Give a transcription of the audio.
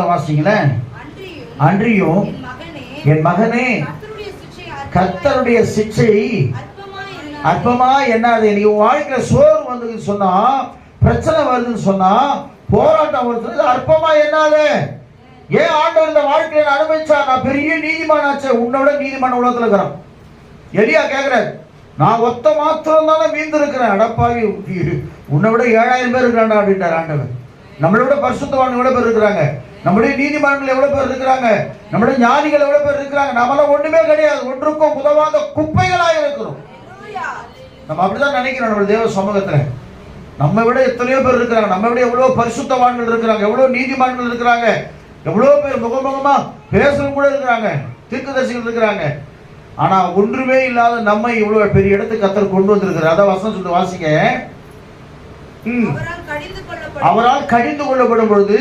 வசனத்தை வாசிங்களேன். அன்றியும் என் மகனே கர்த்தருடைய சிட்சை அற்பமா என்னாது. நீ வாழ்க்கையில சோறு வந்ததுன்னு சொன்னா, பிரச்சனை வருதுன்னு சொன்னா, போராட்டம் வருது, அற்பமா என்னாது. ஏன் ஆண்டவர் இந்த வாழ்க்கையில அனுபவிச்சா? நான் பெரிய நீதிமானாச்சே, உன்னை விட நீதிமான உலகத்துல இருக்கிறான். எலியா கேட்கிறார், நான் ஒத்த மாத்திரம் தானே மீந்து இருக்கிறேன், அடப்பாவி உன்னை விட 7000 பேர் இருக்கிறாண்டா அப்படின்றார் ஆண்டவர். நம்மளை விட பரிசுத்தவான்கள் எவ்வளவு பேர் இருக்கிறாங்க, நம்முடைய நீதிமான்கள் எவ்வளவு பேர் இருக்கிறாங்க, நம்முடைய ஞானிகள் எவ்வளவு பேர் இருக்கிறாங்க. நம்மளால ஒண்ணுமே கிடையாது, ஒன்றுக்கும் உதவாத குப்பைகளாக இருக்கிறோம். நம்ம அப்படிதான் நினைக்கிறோம். நம்ம தேவ சமூகத்துல நம்ம விட எத்தனையோ பேர் இருக்கிறாங்க, நம்ம விட எவ்வளவு பரிசுத்தவான்கள் இருக்கிறாங்க, எவ்வளவு நீதிமான்கள் இருக்கிறாங்க, எவ்வளவு பேர் முகமுகமா பேசுறவங்க கூட இருக்கிறாங்க, தீர்க்கதரிசிகள் இருக்கிறாங்க. ஆனா ஒன்றுமே இல்லாத நம்ம இவ்வளவு பெரிய இடத்துக்கு கர்த்தர் கொண்டு வந்திருக்கிறார். அதான் வசனம் சொல்லிட்டு வாசிங்க. அவரால் கடிந்து கொள்ளப்படும் பொழுது